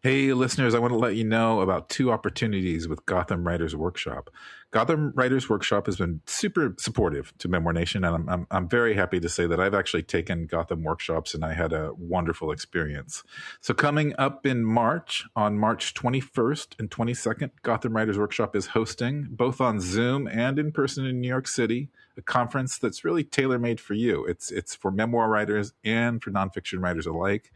Hey, listeners, I want to let you know about two opportunities with Gotham Writers Workshop. Gotham Writers Workshop has been super supportive to Memoir Nation, and I'm very happy to say that I've actually taken Gotham workshops and I had a wonderful experience. So coming up in March, on March 21st and 22nd, Gotham Writers Workshop is hosting, both on Zoom and in person in New York City, a conference that's really tailor-made for you. It's for memoir writers and for nonfiction writers alike.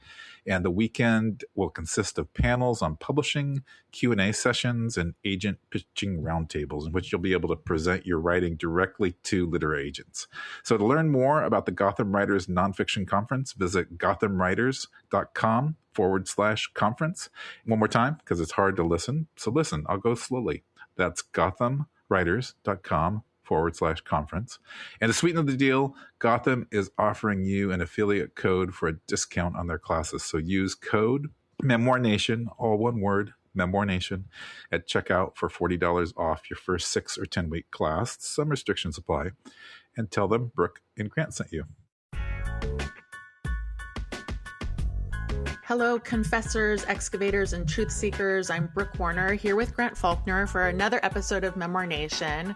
And the weekend will consist of panels on publishing, Q&A sessions, and agent pitching roundtables in which you'll be able to present your writing directly to literary agents. So to learn more about the Gotham Writers Nonfiction Conference, visit gothamwriters.com/conference. One more time, because it's hard to listen. So listen, I'll go slowly. That's gothamwriters.com/conference. And to sweeten the deal, Gotham is offering you an affiliate code for a discount on their classes. So use code Memoir Nation, all one word, Memoir Nation, at checkout for $40 off your first 6 or 10-week class. Some restrictions apply. And tell them Brooke and Grant sent you. Hello, confessors, excavators, and truth seekers. I'm Brooke Warner here with Grant Faulkner for another episode of Memoir Nation.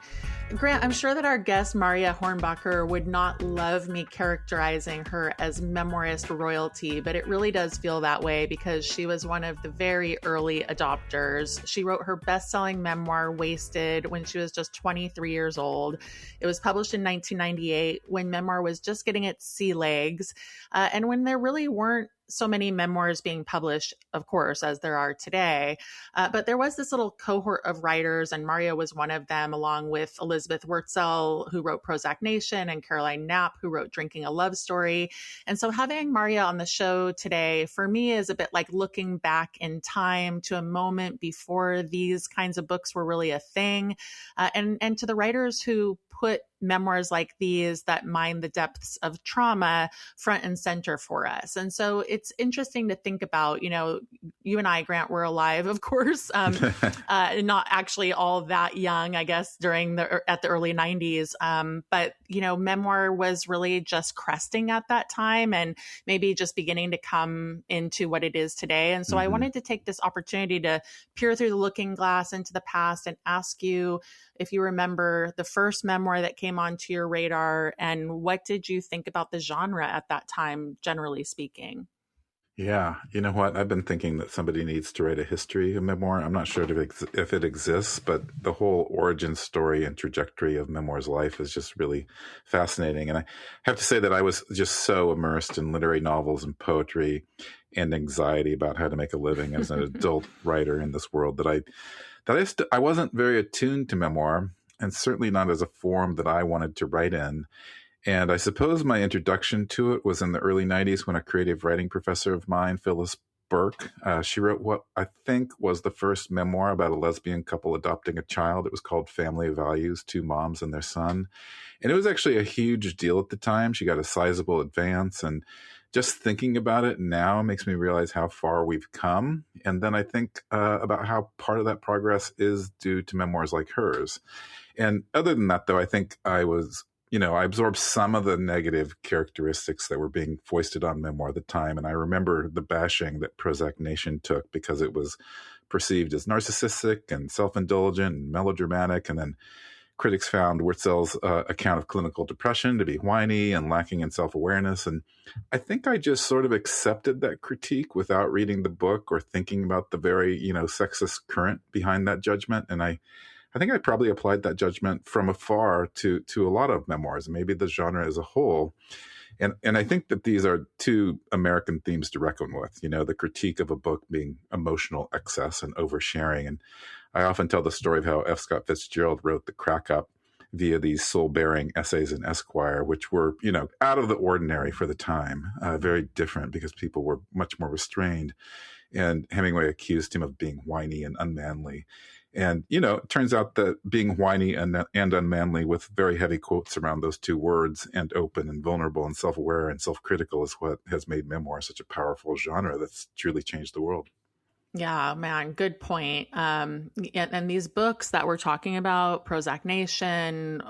Grant, I'm sure that our guest, Marya Hornbacher, would not love me characterizing her as memoirist royalty, but it really does feel that way because she was one of the very early adopters. She wrote her best-selling memoir, Wasted, when she was just 23 years old. It was published in 1998 when memoir was just getting its sea legs, and when there really weren't so many memoirs being published, of course, as there are today. But there was this little cohort of writers, and Marya was one of them, along with Elizabeth Wurtzel, who wrote Prozac Nation, and Caroline Knapp, who wrote Drinking a Love Story. And so having Marya on the show today, for me, is a bit like looking back in time to a moment before these kinds of books were really a thing, and to the writers who put memoirs like these that mine the depths of trauma front and center for us. And so it's interesting to think about, you and I, Grant, were alive, of course, not actually all that young, I guess, at the early 90s. But, memoir was really just cresting at that time and maybe just beginning to come into what it is today. And so I wanted to take this opportunity to peer through the looking glass into the past and ask you if you remember the first memoir that came onto your radar, and what did you think about the genre at that time, generally speaking? Yeah, you know what? I've been thinking that somebody needs to write a history of memoir. I'm not sure if it exists, but the whole origin story and trajectory of memoir's life is just really fascinating. And I have to say that I was just so immersed in literary novels and poetry and anxiety about how to make a living as an adult writer in this world that I wasn't very attuned to memoir, and certainly not as a form that I wanted to write in. And I suppose my introduction to it was in the early 90s when a creative writing professor of mine, Phyllis Burke, she wrote what I think was the first memoir about a lesbian couple adopting a child. It was called Family Values, Two Moms and Their Son. And it was actually a huge deal at the time. She got a sizable advance, and just thinking about it now makes me realize how far we've come. And then I think about how part of that progress is due to memoirs like hers. And other than that, though, I think I absorbed some of the negative characteristics that were being foisted on memoir at the time. And I remember the bashing that Prozac Nation took because it was perceived as narcissistic and self-indulgent and melodramatic. And then critics found Wurtzel's account of clinical depression to be whiny and lacking in self-awareness. And I think I just sort of accepted that critique without reading the book or thinking about the very, sexist current behind that judgment. And I think I probably applied that judgment from afar to a lot of memoirs, maybe the genre as a whole. And I think that these are two American themes to reckon with, the critique of a book being emotional excess and oversharing. And I often tell the story of how F. Scott Fitzgerald wrote The Crack Up via these soul-bearing essays in Esquire, which were, out of the ordinary for the time, very different because people were much more restrained. And Hemingway accused him of being whiny and unmanly. And, it turns out that being whiny and unmanly with very heavy quotes around those two words and open and vulnerable and self-aware and self-critical is what has made memoir such a powerful genre that's truly changed the world. Yeah, man, good point. And these books that we're talking about, Prozac Nation,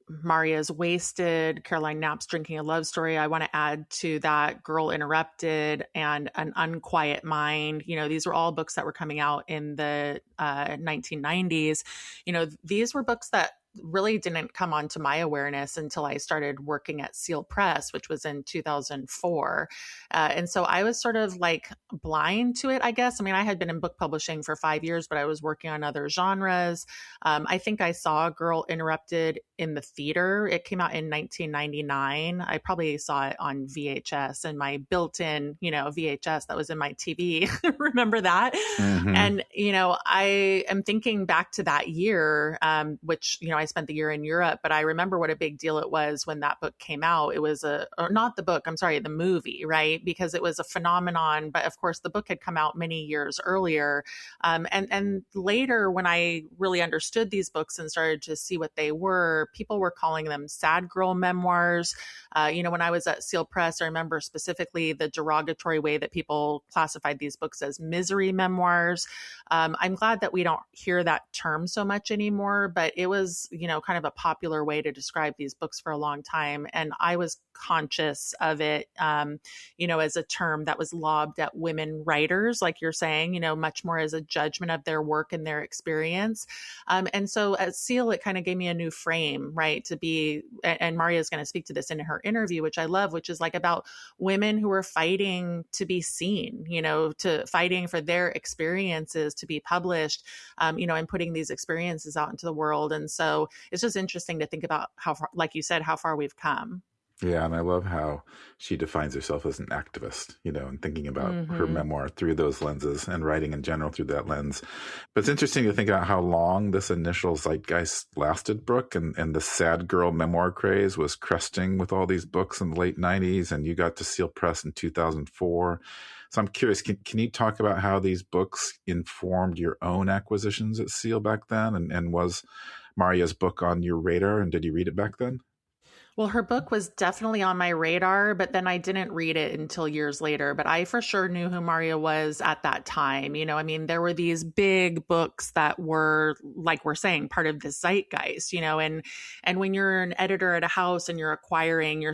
Marya's Wasted, Caroline Knapp's Drinking a Love Story, I want to add to that Girl Interrupted and An Unquiet Mind. These were all books that were coming out in the 1990s. These were books that really didn't come onto my awareness until I started working at Seal Press, which was in 2004. And so I was sort of like blind to it, I guess. I mean, I had been in book publishing for 5 years, but I was working on other genres. I think I saw Girl Interrupted in the theater. It came out in 1999. I probably saw it on VHS and my built-in, VHS that was in my TV. Remember that? Mm-hmm. And, I am thinking back to that year, which, I spent the year in Europe, but I remember what a big deal it was when that book came out. It was or not the book, I'm sorry, the movie, right? Because it was a phenomenon. But of course, the book had come out many years earlier. And later, when I really understood these books and started to see what they were, people were calling them sad girl memoirs. When I was at Seal Press, I remember specifically the derogatory way that people classified these books as misery memoirs. I'm glad that we don't hear that term so much anymore, but it was, kind of a popular way to describe these books for a long time. And I was conscious of it, as a term that was lobbed at women writers, like you're saying, much more as a judgment of their work and their experience. And so at Seal, it kind of gave me a new frame, right, to be, and Marya is going to speak to this in her interview, which I love, which is like about women who are fighting to be seen, to fighting for their experiences to be published, and putting these experiences out into the world. And so it's just interesting to think about how far, like you said, how far we've come. Yeah, and I love how she defines herself as an activist, and thinking about her memoir through those lenses and writing in general through that lens. But it's interesting to think about how long this initial zeitgeist lasted, Brooke, and the sad girl memoir craze was cresting with all these books in the late 90s, and you got to Seal Press in 2004. So I'm curious, can you talk about how these books informed your own acquisitions at Seal back then? And was Marya's book on your radar, and did you read it back then? Well, her book was definitely on my radar, but then I didn't read it until years later. But I for sure knew who Marya was at that time. There were these big books that were, like we're saying, part of the zeitgeist, and when you're an editor at a house and you're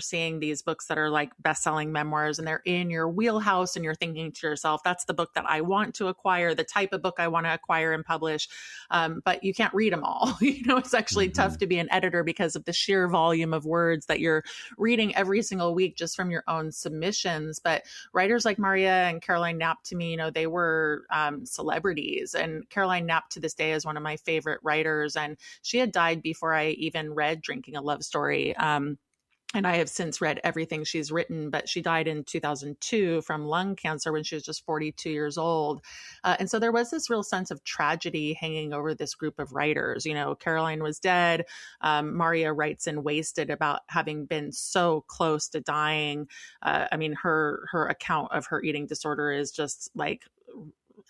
seeing these books that are like best-selling memoirs and they're in your wheelhouse and you're thinking to yourself, that's the book that I want to acquire, the type of book I want to acquire and publish. But you can't read them all. It's actually tough to be an editor because of the sheer volume of words that you're reading every single week just from your own submissions. But writers like Marya and Caroline Knapp, to me, they were celebrities. And Caroline Knapp to this day is one of my favorite writers. And she had died before I even read Drinking a Love Story. And I have since read everything she's written, but she died in 2002 from lung cancer when she was just 42 years old. And so there was this real sense of tragedy hanging over this group of writers. Caroline was dead. Marya writes in Wasted about having been so close to dying. Her account of her eating disorder is just like,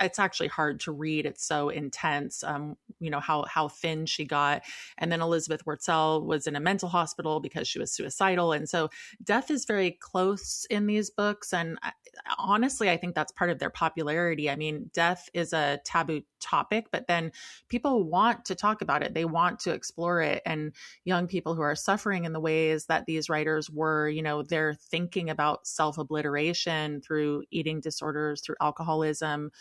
it's actually hard to read. It's so intense, how thin she got. And then Elizabeth Wurtzel was in a mental hospital because she was suicidal. And so death is very close in these books. And honestly, I think that's part of their popularity. I mean, death is a taboo topic, but then people want to talk about it. They want to explore it. And young people who are suffering in the ways that these writers were, they're thinking about self-obliteration through eating disorders, through alcoholism,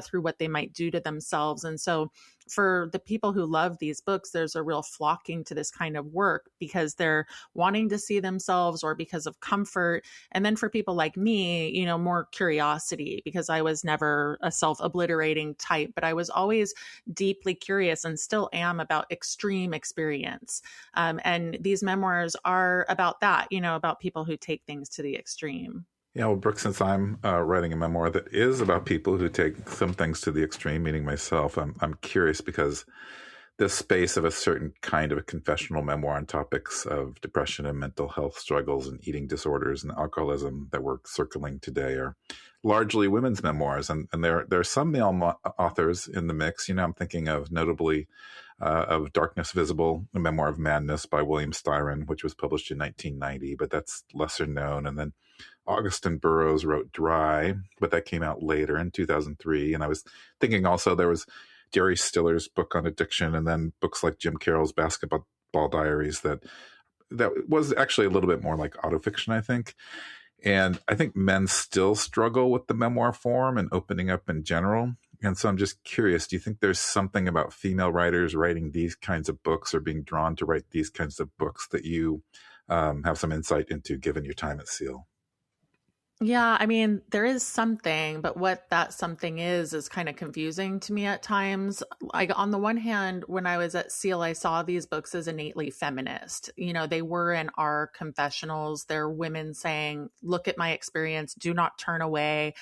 through what they might do to themselves. And so for the people who love these books, there's a real flocking to this kind of work because they're wanting to see themselves or because of comfort. And then for people like me, more curiosity, because I was never a self-obliterating type, but I was always deeply curious and still am about extreme experience. And these memoirs are about that, about people who take things to the extreme. Yeah, well, Brooke, since I'm writing a memoir that is about people who take some things to the extreme, meaning myself, I'm curious because this space of a certain kind of a confessional memoir on topics of depression and mental health struggles and eating disorders and alcoholism that we're circling today are largely women's memoirs. And there are some male authors in the mix. I'm thinking of notably of Darkness Visible, a memoir of madness by William Styron, which was published in 1990, but that's lesser known. And then Augustin Burroughs wrote Dry, but that came out later in 2003. And I was thinking also there was Jerry Stiller's book on addiction, and then books like Jim Carroll's Basketball Diaries that was actually a little bit more like autofiction, I think. And I think men still struggle with the memoir form and opening up in general. And so I'm just curious, do you think there's something about female writers writing these kinds of books or being drawn to write these kinds of books that you have some insight into given your time at Seal? Yeah, I mean, there is something, but what that something is kind of confusing to me at times. Like, on the one hand, when I was at Seal, I saw these books as innately feminist. You know, they were in our confessionals. They're women saying, look at my experience, do not turn away.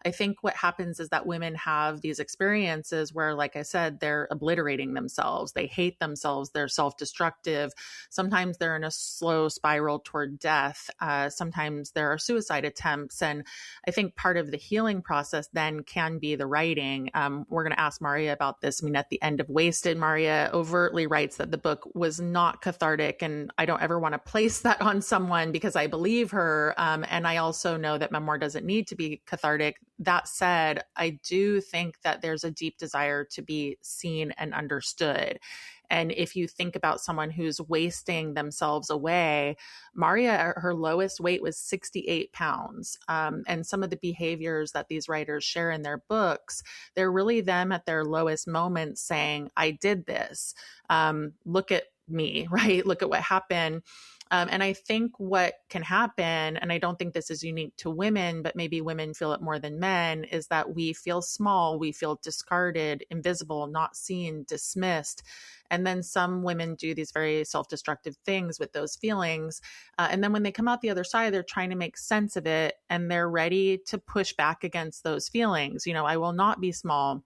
I think what happens is that women have these experiences where, like I said, they're obliterating themselves. They hate themselves. They're self-destructive. Sometimes they're in a slow spiral toward death. Sometimes there are suicide attempts. And I think part of the healing process then can be the writing. We're going to ask Marya about this. I mean, at the end of Wasted, Marya overtly writes that the book was not cathartic. And I don't ever want to place that on someone because I believe her. And I also know that memoir doesn't need to be cathartic. That said, I do think that there's a deep desire to be seen and understood. And if you think about someone who's wasting themselves away, Marya, her lowest weight was 68 pounds. And some of the behaviors that these writers share in their books, they're really them at their lowest moments saying, I did this. Look at me, right? Look at what happened. And I think what can happen, and I don't think this is unique to women, but maybe women feel it more than men, is that we feel small, we feel discarded, invisible, not seen, dismissed. And then some women do these very self-destructive things with those feelings. And then when they come out the other side, they're trying to make sense of it, and they're ready to push back against those feelings. You know, I will not be small.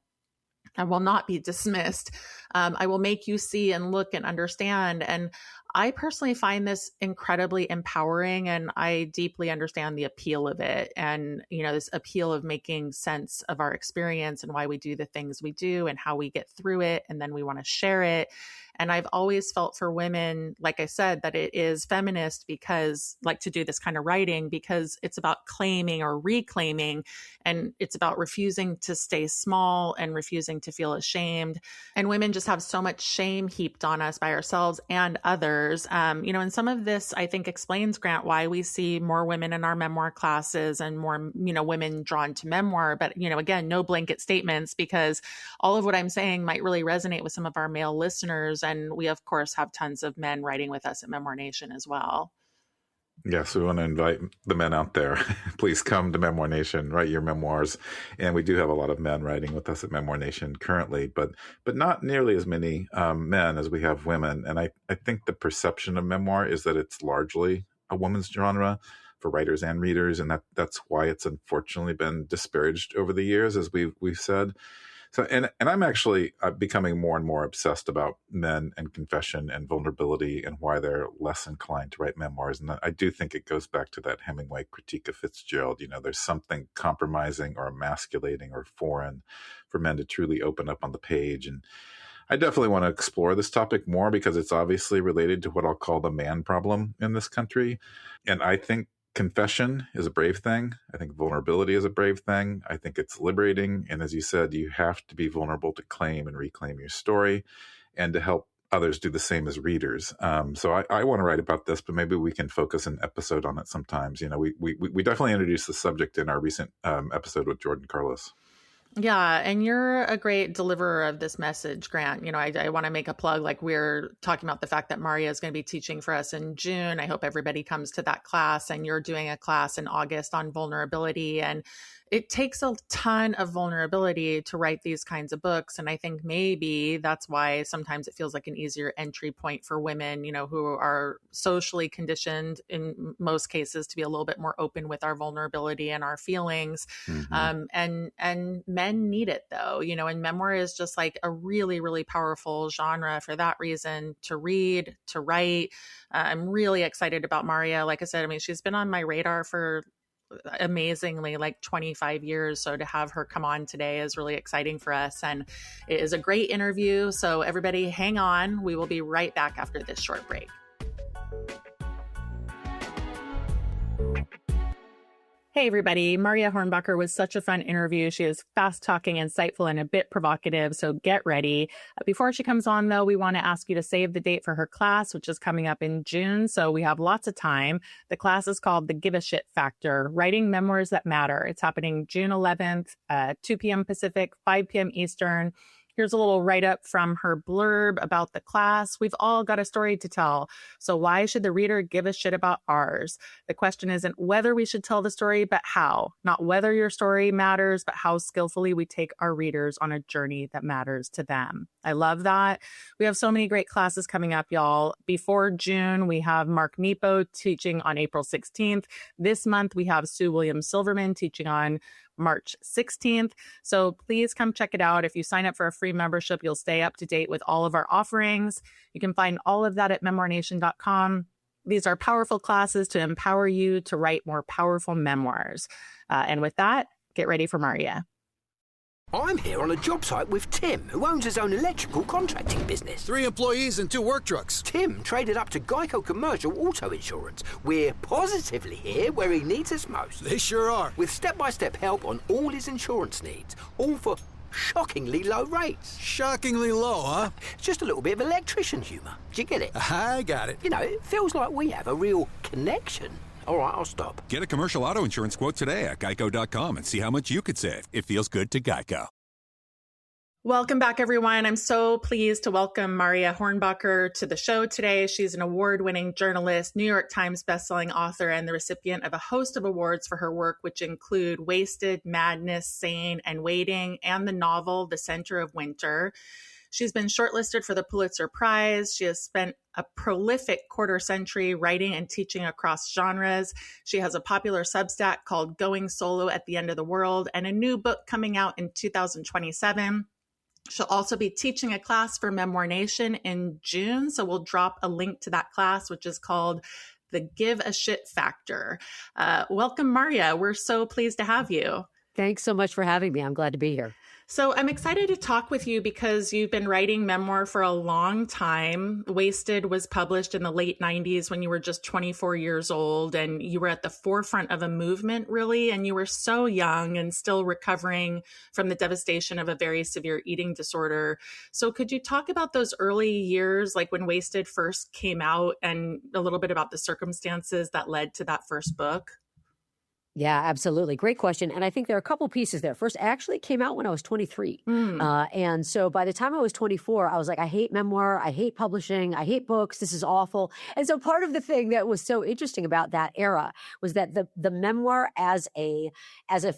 I will not be dismissed. I will make you see and look and understand. And I personally find this incredibly empowering, and I deeply understand the appeal of it. And, you know, this appeal of making sense of our experience and why we do the things we do and how we get through it. And then we want to share it. And I've always felt for women, like I said, that it is feminist because, like, to do this kind of writing, because it's about claiming or reclaiming, and it's about refusing to stay small and refusing to feel ashamed. And women just have so much shame heaped on us by ourselves and others. You know, and some of this, I think, explains, Grant, why we see more women in our memoir classes and more, you know, women drawn to memoir. But, you know, again, no blanket statements, because all of what I'm saying might really resonate with some of our male listeners. And we, of course, have tons of men writing with us at Memoir Nation as well. Yes, we want to invite the men out there. Please come to Memoir Nation, write your memoirs. And we do have a lot of men writing with us at Memoir Nation currently, but not nearly as many men as we have women. And I think the perception of memoir is that it's largely a woman's genre for writers and readers. And that's why it's unfortunately been disparaged over the years, as we've said. So, and I'm actually becoming more and more obsessed about men and confession and vulnerability and why they're less inclined to write memoirs. And I do think it goes back to that Hemingway critique of Fitzgerald. You know, there's something compromising or emasculating or foreign for men to truly open up on the page. And I definitely want to explore this topic more because it's obviously related to what I'll call the man problem in this country. And I think confession is a brave thing. I think vulnerability is a brave thing. I think it's liberating. And as you said, you have to be vulnerable to claim and reclaim your story and to help others do the same as readers. So I want to write about this, but maybe we can focus an episode on it sometimes. You know, we definitely introduced the subject in our recent episode with Jordan Carlos. Yeah. And you're a great deliverer of this message, Grant. You know, I want to make a plug. Like, we're talking about the fact that Marya is going to be teaching for us in June. I hope everybody comes to that class, and you're doing a class in August on vulnerability. And it takes a ton of vulnerability to write these kinds of books. And I think maybe that's why sometimes it feels like an easier entry point for women, you know, who are socially conditioned in most cases to be a little bit more open with our vulnerability and our feelings. Mm-hmm. And men need it, though, you know, and memoir is just like a really, really powerful genre for that reason, to read, to write. I'm really excited about Marya. Like I said, I mean, she's been on my radar for amazingly like 25 years. So to have her come on today is really exciting for us. And it is a great interview. So everybody hang on. We will be right back after this short break. Hey, everybody. Marya Hornbacher was such a fun interview. She is fast talking, insightful, and a bit provocative, so get ready. Before she comes on, though, we want to ask you to save the date for her class, which is coming up in June, so we have lots of time. The class is called The Give a Shit Factor, Writing Memoirs That Matter. It's happening June 11th, 2 p.m. Pacific, 5 p.m. Eastern. Here's a little write-up from her blurb about the class. We've all got a story to tell, so why should the reader give a shit about ours? The question isn't whether we should tell the story, but how. Not whether your story matters, but how skillfully we take our readers on a journey that matters to them. I love that. We have so many great classes coming up, y'all. Before June, we have Mark Nepo teaching on April 16th. This month, we have Sue Williams-Silverman teaching on March 16th. So please come check it out. If you sign up for a free membership, you'll stay up to date with all of our offerings. You can find all of that at memoirnation.com. These are powerful classes to empower you to write more powerful memoirs. And with that, get ready for Marya. I'm here on a job site with Tim, who owns his own electrical contracting business. 3 employees and 2 work trucks. Tim traded up to Geico Commercial Auto Insurance. We're positively here where he needs us most. They sure are. With step-by-step help on all his insurance needs, all for shockingly low rates. Shockingly low, huh? Just a little bit of electrician humour. Do you get it? I got it. You know, it feels like we have a real connection. All right, I'll stop. Get a commercial auto insurance quote today at geico.com and see how much you could save. It feels good to Geico. Welcome back, everyone. I'm so pleased to welcome Marya Hornbacher to the show today. She's an award-winning journalist, New York Times bestselling author, and the recipient of a host of awards for her work, which include Wasted, Madness, Sane, and Waiting, and the novel The Center of Winter. She's been shortlisted for the Pulitzer Prize. She has spent a prolific quarter century writing and teaching across genres. She has a popular Substack called Going Solo at the End of the World and a new book coming out in 2027. She'll also be teaching a class for Memoir Nation in June. So we'll drop a link to that class, which is called The Give a Shit Factor. Welcome, Marya. We're so pleased to have you. Thanks so much for having me. I'm glad to be here. So I'm excited to talk with you because you've been writing memoir for a long time. Wasted was published in the late 90s when you were just 24 years old, and you were at the forefront of a movement, really, and you were so young and still recovering from the devastation of a very severe eating disorder. So could you talk about those early years, like when Wasted first came out, and a little bit about the circumstances that led to that first book? Yeah, absolutely. Great question. And I think there are a couple pieces there. First, actually came out when I was 23. And so by the time I was 24, I was like, I hate memoir. I hate publishing. I hate books. This is awful. And so part of the thing that was so interesting about that era was that the memoir as a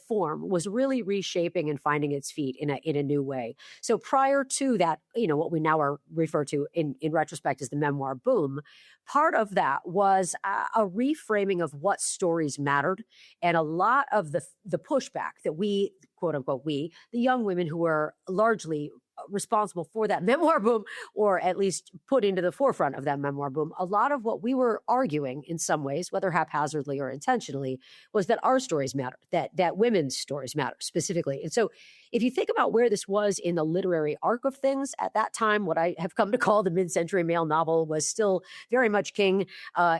form was really reshaping and finding its feet in a new way. So prior to that, you know, what we now are referred to in retrospect as the memoir boom, part of that was a reframing of what stories mattered. And a lot of the pushback that we, quote unquote, the young women who were largely responsible for that memoir boom, or at least put into the forefront of that memoir boom, a lot of what we were arguing in some ways, whether haphazardly or intentionally, was that our stories matter, that women's stories matter specifically. And so if you think about where this was in the literary arc of things at that time, what I have come to call the mid-century male novel was still very much king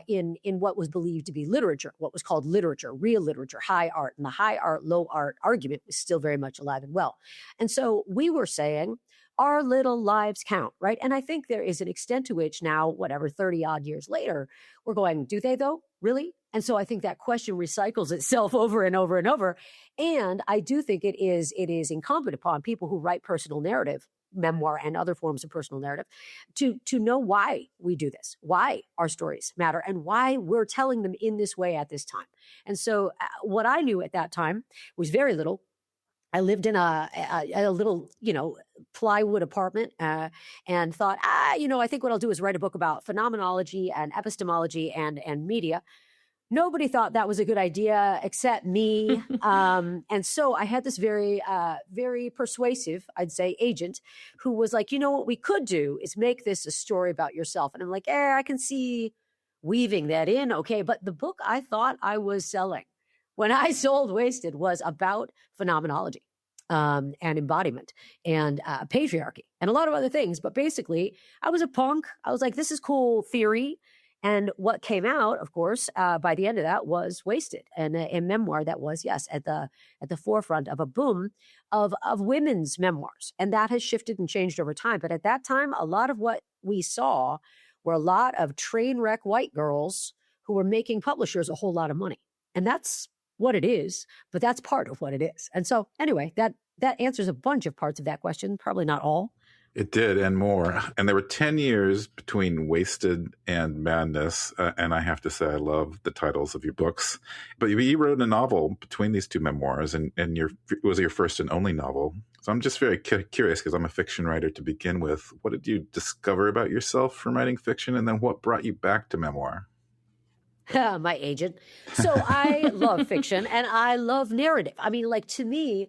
in what was believed to be literature, what was called literature, real literature, high art. And the high art, low art argument was still very much alive and well. And so we were saying, our little lives count, right? And I think there is an extent to which now, 30 odd years later, we're going, do they though? Really? And so I think that question recycles itself over and over and over. And I do think it is incumbent upon people who write personal narrative, memoir and other forms of personal narrative, to know why we do this, why our stories matter, and why we're telling them in this way at this time. And so what I knew at that time was very little. I lived in a little, plywood apartment and thought, I think what I'll do is write a book about phenomenology and epistemology and media. Nobody thought that was a good idea except me. And so I had this very, very persuasive, I'd say, agent who was like, what we could do is make this a story about yourself. And I'm like, I can see weaving that in. Okay. But the book I thought I was selling when I sold Wasted was about phenomenology and embodiment and patriarchy and a lot of other things. But basically, I was a punk. I was like, this is cool theory. And what came out, of course, by the end of that was Wasted, and a memoir that was, yes, at the forefront of a boom of women's memoirs. And that has shifted and changed over time. But at that time, a lot of what we saw were a lot of train wreck white girls who were making publishers a whole lot of money. And that's what it is, but that's part of what it is. And so anyway, that answers a bunch of parts of that question, probably not all. It did, and more. And there were 10 years between Wasted and Madness. And I have to say, I love the titles of your books. But you wrote a novel between these two memoirs, and it was your first and only novel. So I'm just very curious, because I'm a fiction writer to begin with. What did you discover about yourself from writing fiction? And then what brought you back to memoir? My agent. So I love fiction and I love narrative. I mean, like, to me,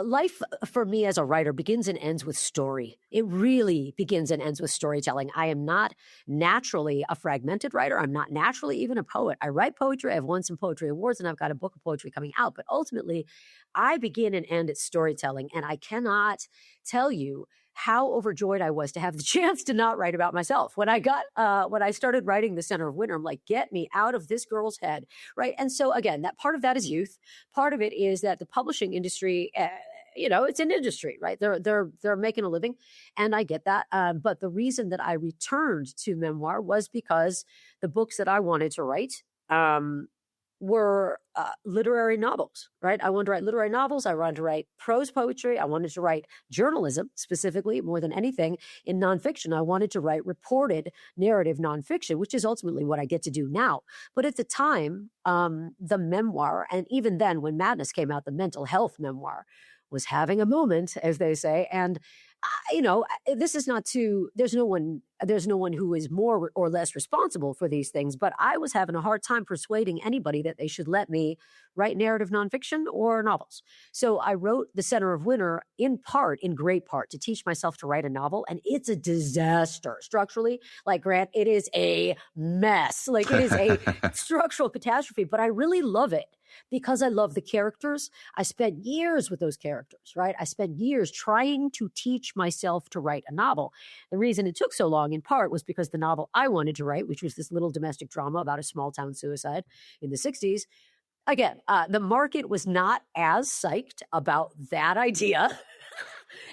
life for me as a writer begins and ends with story. It really begins and ends with storytelling. I am not naturally a fragmented writer. I'm not naturally even a poet. I write poetry. I've won some poetry awards and I've got a book of poetry coming out. But ultimately, I begin and end at storytelling. And I cannot tell you how overjoyed I was to have the chance to not write about myself. When I started writing The Center of Winter, I'm like, get me out of this girl's head, right? And so again, that part of that is youth. Part of it is that the publishing industry, it's an industry, right? They're making a living, and I get that. But the reason that I returned to memoir was because the books that I wanted to write were literary novels, right? I wanted to write literary novels. I wanted to write prose poetry. I wanted to write journalism, specifically, more than anything. In nonfiction, I wanted to write reported narrative nonfiction, which is ultimately what I get to do now. But at the time, the memoir, and even then when Madness came out, the mental health memoir was having a moment, as they say. And this is not there's no one who is more or less responsible for these things, but I was having a hard time persuading anybody that they should let me write narrative nonfiction or novels. So I wrote The Center of Winter in great part, to teach myself to write a novel. And it's a disaster structurally. Like, Grant, it is a mess. Like, it is a structural catastrophe, but I really love it. Because I love the characters. I spent years with those characters, right? I spent years trying to teach myself to write a novel. The reason it took so long, in part, was because the novel I wanted to write, which was this little domestic drama about a small town suicide in the 60s, again, the market was not as psyched about that idea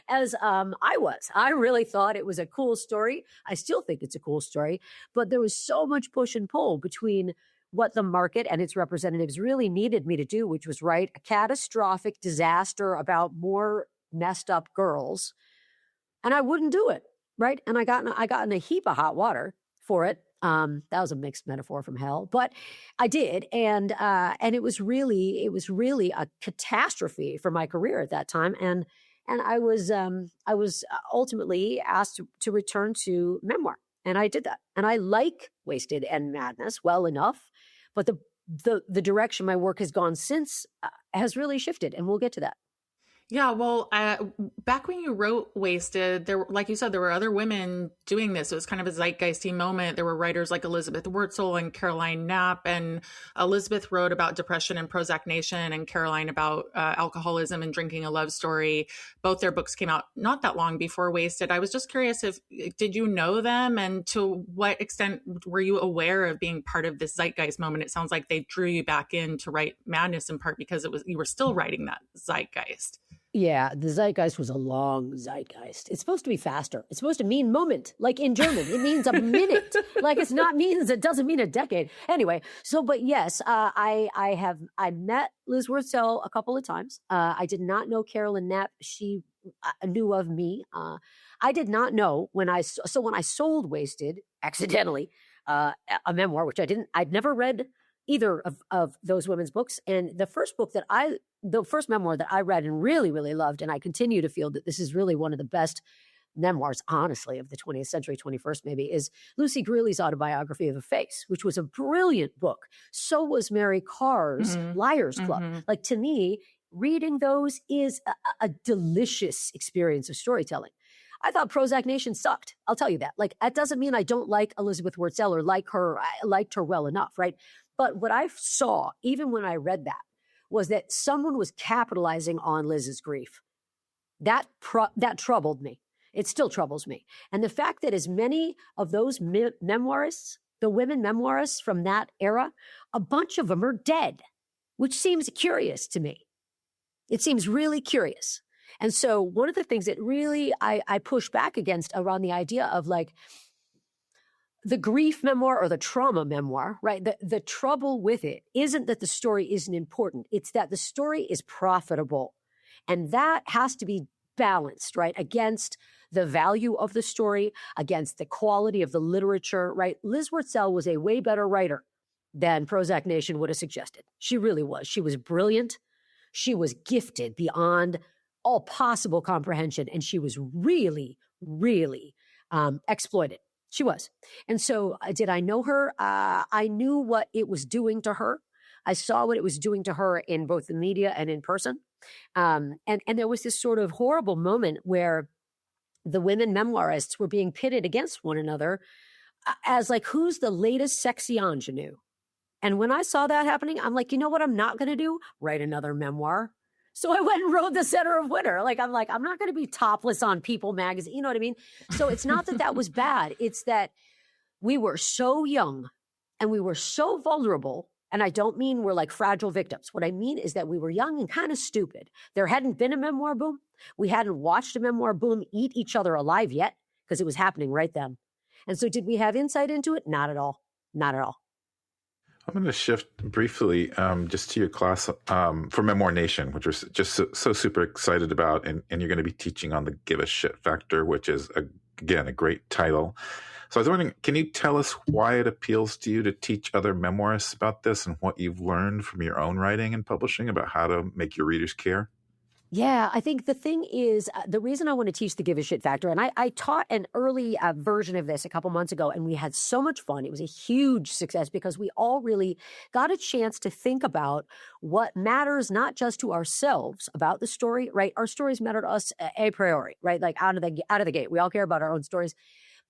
as I was. I really thought it was a cool story. I still think it's a cool story, but there was so much push and pull between what the market and its representatives really needed me to do, which was write a catastrophic disaster about more messed up girls. And I wouldn't do it, right? And I got in a heap of hot water for it. That was a mixed metaphor from hell, but I did. And it was really a catastrophe for my career at that time. And I was ultimately asked to return to memoir. And I did that. And I like Wasted and Madness well enough, but the direction my work has gone since has really shifted, and we'll get to that. Yeah, well, back when you wrote Wasted, like you said, there were other women doing this. It was kind of a zeitgeisty moment. There were writers like Elizabeth Wurtzel and Caroline Knapp, and Elizabeth wrote about depression and Prozac Nation, and Caroline about alcoholism and drinking a love story. Both their books came out not that long before Wasted. I was just curious, did you know them, and to what extent were you aware of being part of this zeitgeist moment? It sounds like they drew you back in to write Madness in part because you were still writing that zeitgeist. Yeah, the zeitgeist was a long zeitgeist. It's supposed to be faster. It's supposed to mean moment, like in German. It means a minute. Like, it doesn't mean a decade. Anyway, but yes, I met Liz Wurtzel a couple of times. I did not know Carolyn Knapp. She knew of me. I did not know when I sold Wasted accidentally, a memoir, which I'd never read either of those women's books. And the first memoir that I read and really, really loved, and I continue to feel that this is really one of the best memoirs, honestly, of the 20th century, 21st maybe, is Lucy Greeley's autobiography of a Face, which was a brilliant book. So was Mary Carr's Liars Club. Mm-hmm. Like, to me, reading those is a delicious experience of storytelling. I thought Prozac Nation sucked. I'll tell you that. Like, that doesn't mean I don't like Elizabeth Wurtzel or like her. I liked her well enough, right? But what I saw, even when I read that, was that someone was capitalizing on Liz's grief. That troubled me. It still troubles me. And the fact that as many of those memoirists, the women memoirists from that era, a bunch of them are dead, which seems curious to me. It seems really curious. And so one of the things that really I push back against around the idea of like the grief memoir or the trauma memoir, right? The trouble with it isn't that the story isn't important. It's that the story is profitable. And that has to be balanced, right? Against the value of the story, against the quality of the literature, right? Liz Wurtzel was a way better writer than Prozac Nation would have suggested. She really was. She was brilliant. She was gifted beyond all possible comprehension. And she was really, really exploited. She was. And so did I know her? I knew what it was doing to her. I saw what it was doing to her in both the media and in person. And there was this sort of horrible moment where the women memoirists were being pitted against one another as like, who's the latest sexy ingenue? And when I saw that happening, I'm like, you know what I'm not going to do? Write another memoir. So I went and wrote The Center of Winter. I'm not going to be topless on People magazine. You know what I mean? So it's not that that was bad. It's that we were so young and we were so vulnerable. And I don't mean we're like fragile victims. What I mean is that we were young and kind of stupid. There hadn't been a memoir boom. We hadn't watched a memoir boom eat each other alive yet because it was happening right then. And so did we have insight into it? Not at all. Not at all. I'm going to shift briefly just to your class for Memoir Nation, which we're just so super excited about. And you're going to be teaching on the give a shit factor, which is, again, a great title. So I was wondering, can you tell us why it appeals to you to teach other memoirists about this and what you've learned from your own writing and publishing about how to make your readers care? Yeah, I think the thing is, the reason I want to teach the give a shit factor, and I taught an early version of this a couple months ago, and we had so much fun. It was a huge success because we all really got a chance to think about what matters, not just to ourselves about the story, right? Our stories matter to us a priori, right? Like out of the gate. We all care about our own stories.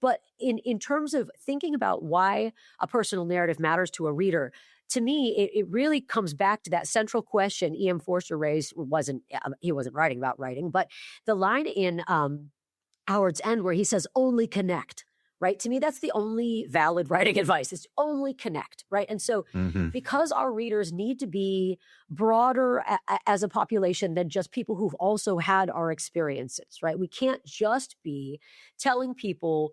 But in terms of thinking about why a personal narrative matters to a reader, to me, it really comes back to that central question E.M. Forster raised. He wasn't writing about writing, but the line in Howard's End where he says, only connect, right? To me, that's the only valid writing advice. It's only connect, right? And so because our readers need to be broader as a population than just people who've also had our experiences, right? We can't just be telling people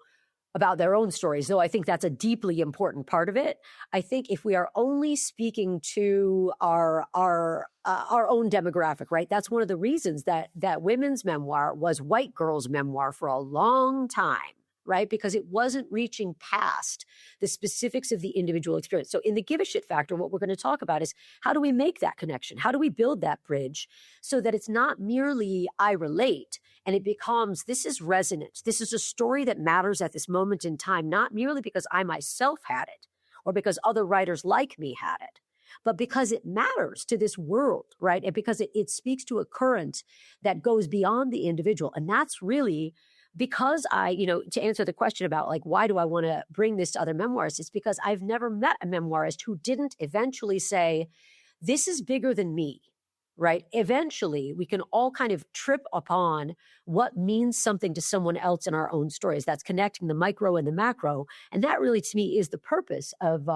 about their own stories, though I think that's a deeply important part of it. I think if we are only speaking to our own demographic, right? That's one of the reasons that women's memoir was white girls' memoir for a long time, right? Because it wasn't reaching past the specifics of the individual experience. So in the give a shit factor, what we're going to talk about is how do we make that connection? How do we build that bridge so that it's not merely I relate, and it becomes, this is resonant. This is a story that matters at this moment in time, not merely because I myself had it or because other writers like me had it, but because it matters to this world, right? And because it speaks to a current that goes beyond the individual. And that's really because to answer the question about like, why do I want to bring this to other memoirists? It's because I've never met a memoirist who didn't eventually say, this is bigger than me. Right? Eventually, we can all kind of trip upon what means something to someone else in our own stories. That's connecting the micro and the macro. And that really, to me, is the purpose of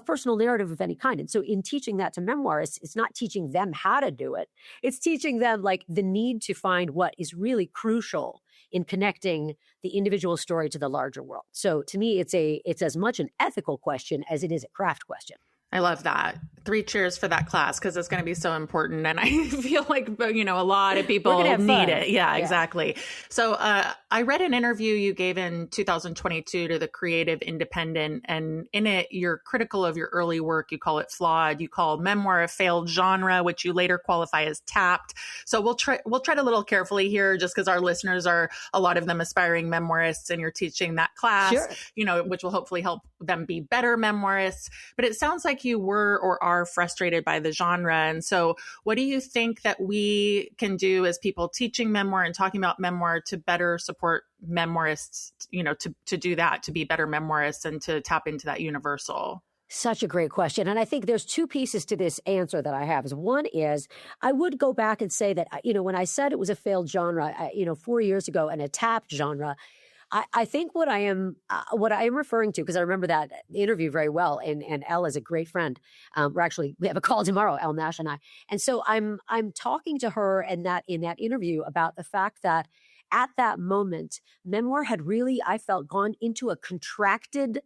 personal narrative of any kind. And so in teaching that to memoirists, it's not teaching them how to do it. It's teaching them like the need to find what is really crucial in connecting the individual story to the larger world. So to me, it's as much an ethical question as it is a craft question. I love that. 3 cheers for that class because it's going to be so important. And I feel like, a lot of people need it. Yeah, exactly. So I read an interview you gave in 2022 to the Creative Independent. And in it, you're critical of your early work. You call it flawed. You call memoir a failed genre, which you later qualify as tapped. So we'll tread a little carefully here just because our listeners are a lot of them aspiring memoirists and you're teaching that class, sure. Which will hopefully help them be better memoirists. But it sounds like you were or are frustrated by the genre. And so what do you think that we can do as people teaching memoir and talking about memoir to better support memoirists, to do that, to be better memoirists and to tap into that universal? Such a great question. And I think there's 2 pieces to this answer that I have. One is I would go back and say that, when I said it was a failed genre, 4 years ago and a tapped genre, I think what I am referring to, because I remember that interview very well, and Elle is a great friend. We have a call tomorrow, Elle Nash and I, and so I'm talking to her in that interview about the fact that at that moment, memoir had really, I felt, gone into a contracted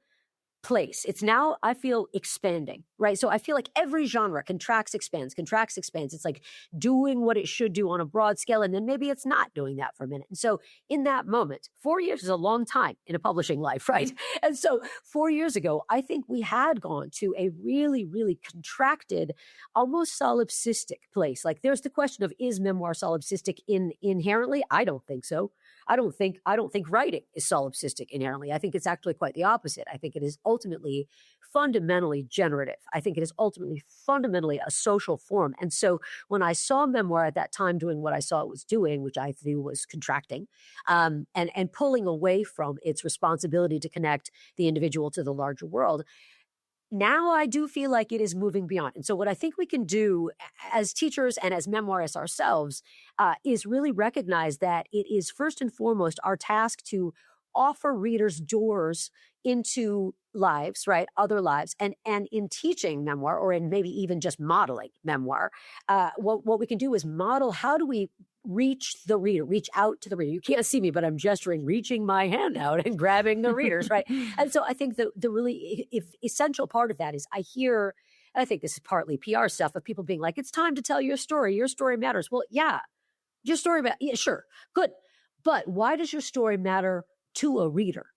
place. It's now, I feel, expanding, right? So I feel like every genre contracts, expands. It's like doing what it should do on a broad scale, and then maybe it's not doing that for a minute. And so in that moment, 4 years is a long time in a publishing life, right? And so 4 years ago, I think we had gone to a really, really contracted, almost solipsistic place. Like, there's the question of, is memoir solipsistic inherently? I don't think so. I don't think writing is solipsistic inherently. I think it's actually quite the opposite. I think it is ultimately fundamentally generative. I think it is ultimately fundamentally a social form. And so when I saw memoir at that time doing what I saw it was doing, which I view was contracting, and pulling away from its responsibility to connect the individual to the larger world, now I do feel like it is moving beyond. And so what I think we can do as teachers and as memoirists ourselves is really recognize that it is first and foremost our task to offer readers doors into lives, right? Other lives. And in teaching memoir, or in maybe even just modeling memoir, what we can do is model, how do we reach the reader, reach out to the reader. You can't see me, but I'm gesturing, reaching my hand out and grabbing the readers, right? And so I think the really essential part of that is I think this is partly PR stuff of people being like, it's time to tell your story matters. Well, yeah, your story, yeah, sure, good. But why does your story matter to a reader?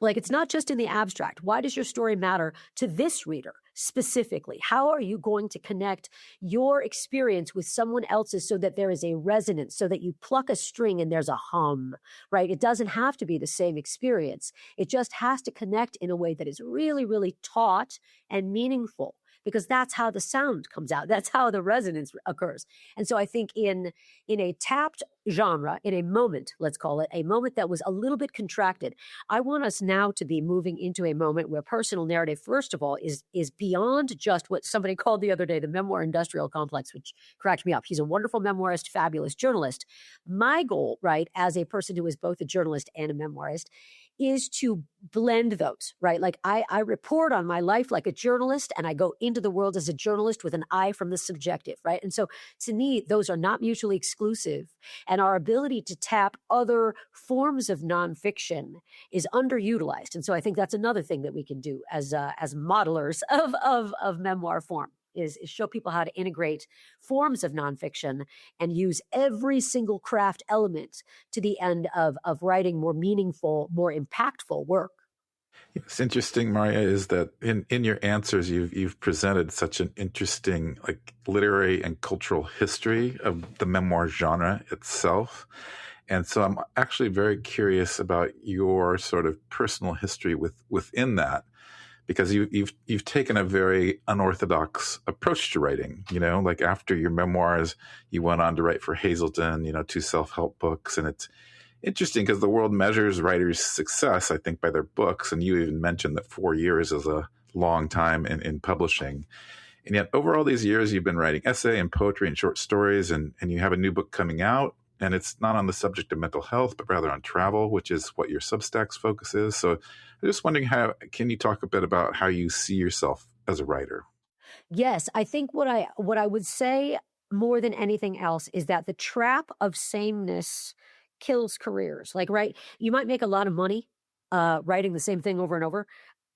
Like, it's not just in the abstract. Why does your story matter to this reader specifically? How are you going to connect your experience with someone else's so that there is a resonance, so that you pluck a string and there's a hum, right? It doesn't have to be the same experience. It just has to connect in a way that is really, really taut and meaningful, because that's how the sound comes out. That's how the resonance occurs. And so I think in a tapped genre, in a moment, let's call it, a moment that was a little bit contracted, I want us now to be moving into a moment where personal narrative, first of all, is beyond just what somebody called the other day the memoir industrial complex, which cracked me up. He's a wonderful memoirist, fabulous journalist. My goal, right, as a person who is both a journalist and a memoirist, is to blend those, right? Like, I report on my life like a journalist, and I go into the world as a journalist with an eye from the subjective, right? And so to me, those are not mutually exclusive. And our ability to tap other forms of nonfiction is underutilized. And so I think that's another thing that we can do as modelers of memoir form. Is show people how to integrate forms of nonfiction and use every single craft element to the end of writing more meaningful, more impactful work. It's interesting, Marya, is that in your answers, you've presented such an interesting, like, literary and cultural history of the memoir genre itself. And so I'm actually very curious about your sort of personal history within that, because you've taken a very unorthodox approach to writing. You know, like, after your memoirs, you went on to write for Hazelden, 2 self-help books. And it's interesting because the world measures writers' success, I think, by their books. And you even mentioned that 4 years is a long time in publishing. And yet over all these years, you've been writing essay and poetry and short stories, and you have a new book coming out. And it's not on the subject of mental health, but rather on travel, which is what your Substack's focus is. So I'm just wondering, can you talk a bit about how you see yourself as a writer? Yes, I think what I would say more than anything else is that the trap of sameness kills careers. Like, right, you might make a lot of money writing the same thing over and over.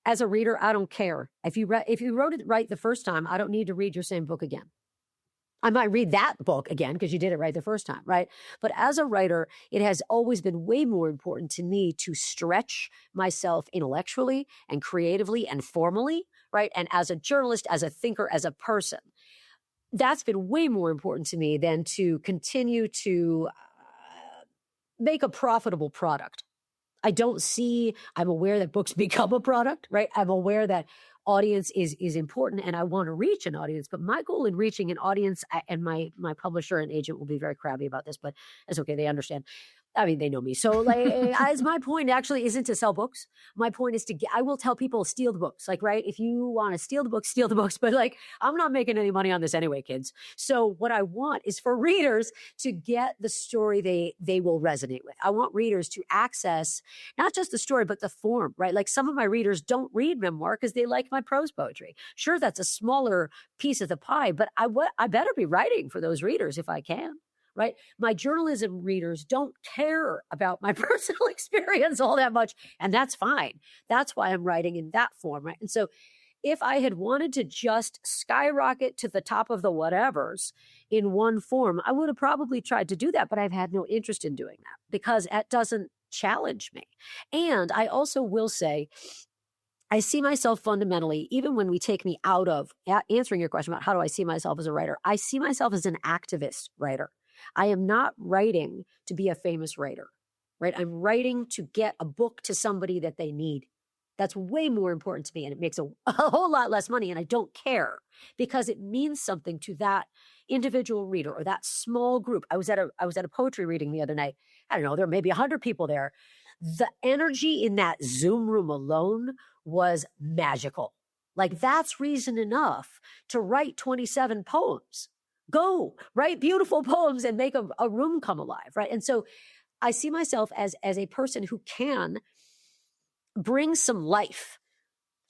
As a reader, I don't care. If you wrote it right the first time, I don't need to read your same book again. I might read that book again because you did it right the first time, right? But as a writer, it has always been way more important to me to stretch myself intellectually and creatively and formally, right? And as a journalist, as a thinker, as a person, that's been way more important to me than to continue to make a profitable product. I'm aware that books become a product, right? I'm aware that audience is important, and I want to reach an audience. But my goal in reaching an audience, and my publisher and agent will be very crabby about this, but that's okay. They understand. I mean, they know me. So like, as my point actually isn't to sell books. My point is I will tell people, steal the books. Like, right. If you want to steal the books, steal the books. But like, I'm not making any money on this anyway, kids. So what I want is for readers to get the story they will resonate with. I want readers to access not just the story, but the form, right? Like some of my readers don't read memoir because they like my prose poetry. Sure, that's a smaller piece of the pie, but I better be writing for those readers if I can. Right? My journalism readers don't care about my personal experience all that much. And that's fine. That's why I'm writing in that form. Right? And so if I had wanted to just skyrocket to the top of the whatevers in one form, I would have probably tried to do that. But I've had no interest in doing that because it doesn't challenge me. And I also will say, I see myself fundamentally, even when we take me out of answering your question about how do I see myself as a writer, I see myself as an activist writer. I am not writing to be a famous writer, right? I'm writing to get a book to somebody that they need. That's way more important to me. And it makes a whole lot less money. And I don't care because it means something to that individual reader or that small group. I was at a poetry reading the other night. I don't know, there may be 100 people there. The energy in that Zoom room alone was magical. Like that's reason enough to write 27 poems. Go write beautiful poems and make a room come alive, right? And so I see myself as a person who can bring some life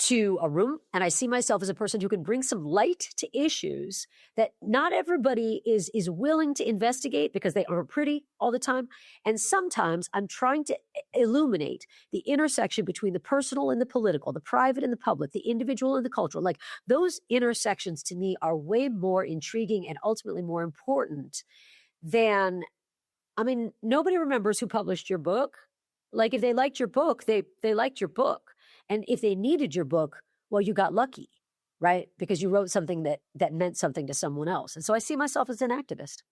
to a room. And I see myself as a person who can bring some light to issues that not everybody is willing to investigate because they aren't pretty all the time. And sometimes I'm trying to illuminate the intersection between the personal and the political, the private and the public, the individual and the cultural. Like those intersections to me are way more intriguing and ultimately more important than, I mean, nobody remembers who published your book. Like if they liked your book, they liked your book. And if they needed your book, well, you got lucky, right? Because you wrote something that meant something to someone else. And so I see myself as an activist.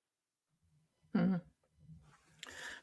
Mm-hmm.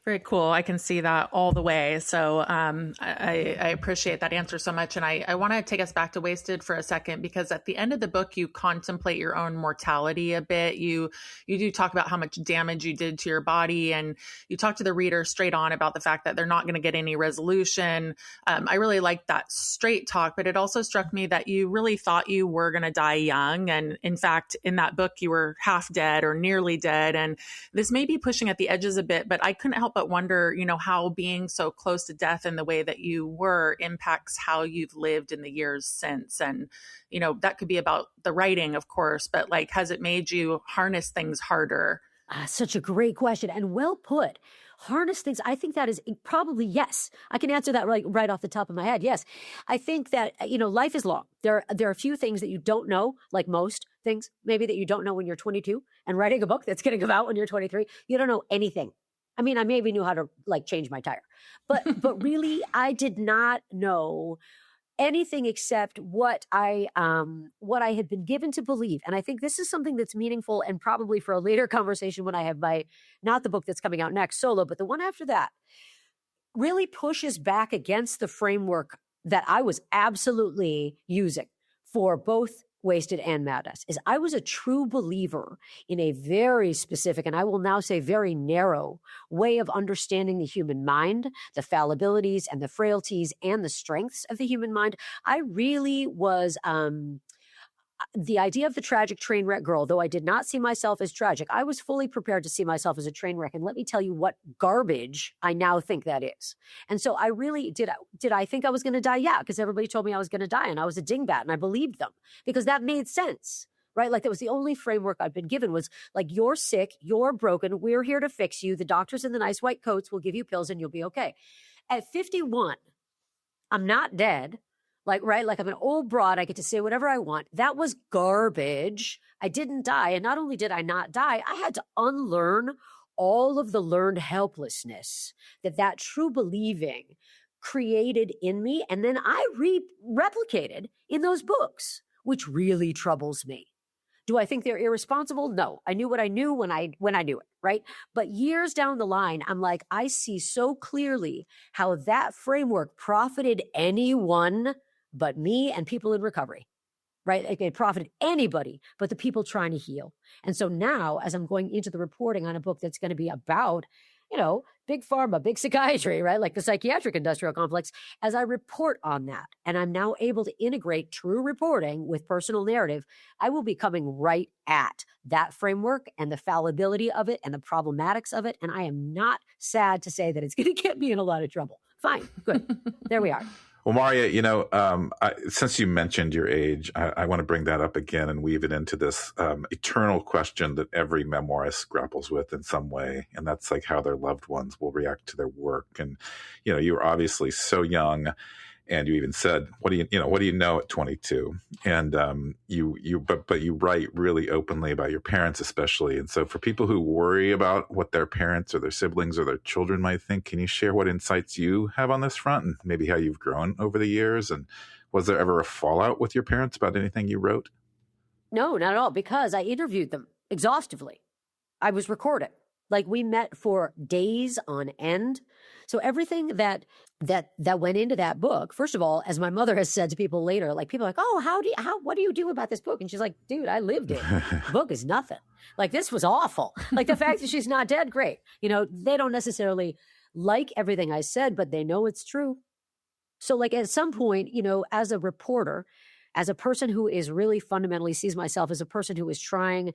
Very cool. I can see that all the way. So I appreciate that answer so much. And I want to take us back to Wasted for a second, because at the end of the book, you contemplate your own mortality a bit. You do talk about how much damage you did to your body, and you talk to the reader straight on about the fact that they're not going to get any resolution. I really liked that straight talk, but it also struck me that you really thought you were going to die young. And in fact, in that book, you were half dead or nearly dead. And this may be pushing at the edges a bit, but I couldn't help but wonder, how being so close to death in the way that you were impacts how you've lived in the years since. And, that could be about the writing, of course, but like, has it made you harness things harder? Such a great question and well put. Harness things. I think that is probably yes. I can answer that right off the top of my head. Yes. I think that, life is long. There are a few things that you don't know, like most things, maybe that you don't know when you're 22 and writing a book that's going to come out when you're 23. You don't know anything. I mean, I maybe knew how to change my tire, but really I did not know anything except what I had been given to believe. And I think this is something that's meaningful and probably for a later conversation when I have not the book that's coming out next solo, but the one after that really pushes back against the framework that I was absolutely using for both Wasted and Madness. Is I was a true believer in a very specific, and I will now say very narrow, way of understanding the human mind, the fallibilities and the frailties and the strengths of the human mind. I really was the idea of the tragic train wreck girl, though I did not see myself as tragic, I was fully prepared to see myself as a train wreck. And let me tell you what garbage I now think that is. And so I really did I think I was going to die? Yeah, because everybody told me I was going to die and I was a dingbat and I believed them because that made sense, right? Like that was the only framework I'd been given was like, you're sick, you're broken, we're here to fix you. The doctors in the nice white coats will give you pills and you'll be okay. At 51, I'm not dead. Like I'm an old broad. I get to say whatever I want. That was garbage. I didn't die. And not only did I not die, I had to unlearn all of the learned helplessness that true believing created in me. And then I replicated in those books, which really troubles me. Do I think they're irresponsible? No. I knew what I knew when I knew it, right? But years down the line, I'm like, I see so clearly how that framework profited anyone but me and people in recovery, right? Like it profited anybody but the people trying to heal. And so now, as I'm going into the reporting on a book that's going to be about, big pharma, big psychiatry, right? Like the psychiatric industrial complex, as I report on that, and I'm now able to integrate true reporting with personal narrative, I will be coming right at that framework and the fallibility of it and the problematics of it. And I am not sad to say that it's going to get me in a lot of trouble. Fine. Good. There we are. Well, Marya, since you mentioned your age, I want to bring that up again and weave it into this eternal question that every memoirist grapples with in some way. And that's like how their loved ones will react to their work. And, you were obviously so young, and you even said, what do you know at 22? And but you write really openly about your parents, especially. And so for people who worry about what their parents or their siblings or their children might think, can you share what insights you have on this front and maybe how you've grown over the years? And was there ever a fallout with your parents about anything you wrote? No, not at all, because I interviewed them exhaustively. I was recording. Like, we met for days on end. So everything that went into that book, first of all, as my mother has said to people later, like, people are like, oh, what do you do about this book? And she's like, dude, I lived it. The book is nothing. Like, this was awful. Like, the fact that she's not dead, great. They don't necessarily like everything I said, but they know it's true. So, like, at some point, as a reporter, as a person who is really fundamentally sees myself as a person who is trying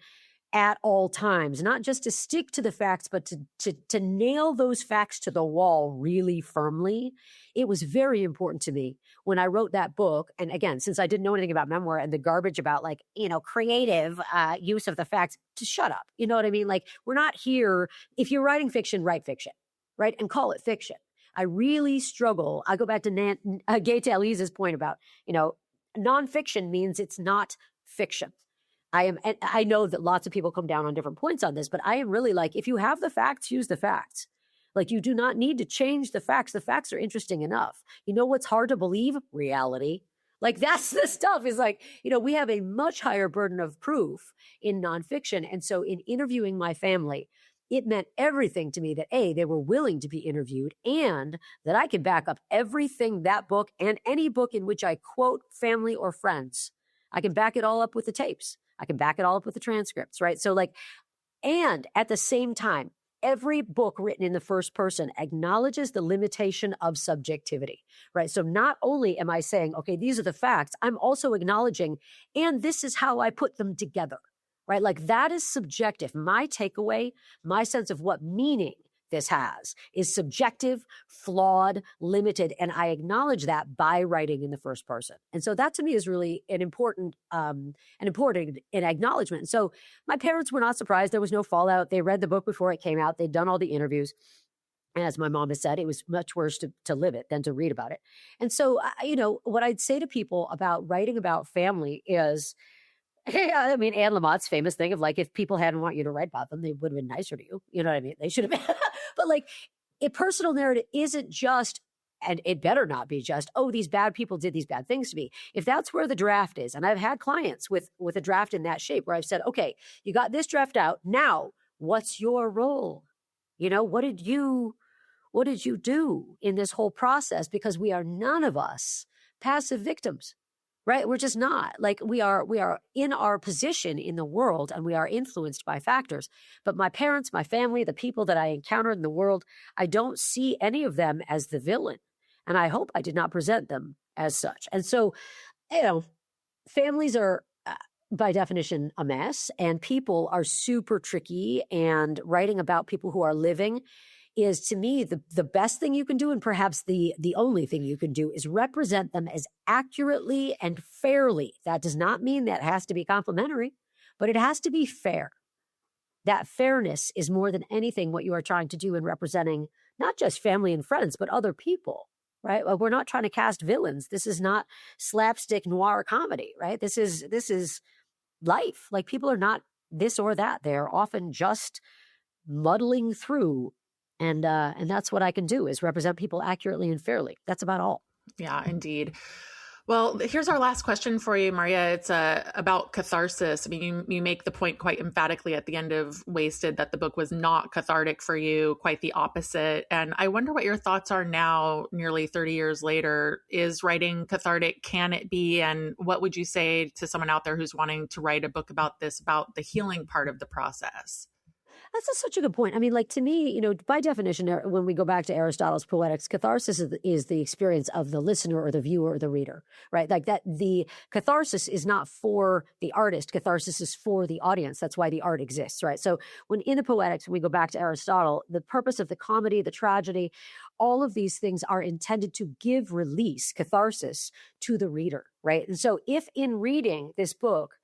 at all times, not just to stick to the facts, but to nail those facts to the wall really firmly. It was very important to me when I wrote that book. And again, since I didn't know anything about memoir and the garbage about creative use of the facts, to shut up. You know what I mean? Like, we're not here. If you're writing fiction, write fiction, right? And call it fiction. I really struggle. I go back to Gay Talley's point about, nonfiction means it's not fiction. I know that lots of people come down on different points on this, but I am really like, if you have the facts, use the facts. Like, you do not need to change the facts. The facts are interesting enough. You know what's hard to believe? Reality. Like, that's the stuff is like, we have a much higher burden of proof in nonfiction. And so in interviewing my family, it meant everything to me that A, they were willing to be interviewed, and that I could back up everything that book and any book in which I quote family or friends. I can back it all up with the tapes. I can back it all up with the transcripts, right? So and at the same time, every book written in the first person acknowledges the limitation of subjectivity, right? So not only am I saying, okay, these are the facts, I'm also acknowledging, and this is how I put them together, right? Like, that is subjective. My takeaway, my sense of what meaning this has is subjective, flawed, limited. And I acknowledge that by writing in the first person. And so that to me is really an important acknowledgement. So my parents were not surprised. There was no fallout. They read the book before it came out. They'd done all the interviews. As my mom has said, it was much worse to live it than to read about it. And so, what I'd say to people about writing about family is, I mean, Anne Lamott's famous thing of, like, if people hadn't want you to write about them, they would have been nicer to you. You know what I mean? They should have been. But like, a personal narrative isn't just, and it better not be just, oh, these bad people did these bad things to me. If that's where the draft is, and I've had clients with a draft in that shape where I've said, okay, you got this draft out. Now, what's your role? What did you do in this whole process? Because we are none of us passive victims. Right? We're just not. Like, we are in our position in the world, and we are influenced by factors. But my parents, my family, the people that I encountered in the world, I don't see any of them as the villain. And I hope I did not present them as such. And so, families are by definition a mess, and people are super tricky, and writing about people who are living is, to me, the best thing you can do, and perhaps the only thing you can do, is represent them as accurately and fairly. That does not mean that has to be complimentary, but it has to be fair. That fairness is more than anything what you are trying to do in representing not just family and friends, but other people, right? Well, we're not trying to cast villains. This is not slapstick noir comedy, right? This is life. Like, people are not this or that. They're often just muddling through. And that's what I can do, is represent people accurately and fairly. That's about all. Yeah, indeed. Well, here's our last question for you, Marya. It's about catharsis. I mean, you make the point quite emphatically at the end of Wasted that the book was not cathartic for you, quite the opposite. And I wonder what your thoughts are now, nearly 30 years later. Is writing cathartic? Can it be? And what would you say to someone out there who's wanting to write a book about this, about the healing part of the process? That's such a good point. I mean, like to me, by definition, when we go back to Aristotle's Poetics, catharsis is the experience of the listener or the viewer or the reader, right? Like that, the catharsis is not for the artist. Catharsis is for the audience. That's why the art exists, right? So when in the Poetics, when we go back to Aristotle, the purpose of the comedy, the tragedy, all of these things are intended to give release, catharsis, to the reader, right? And so if in reading this book,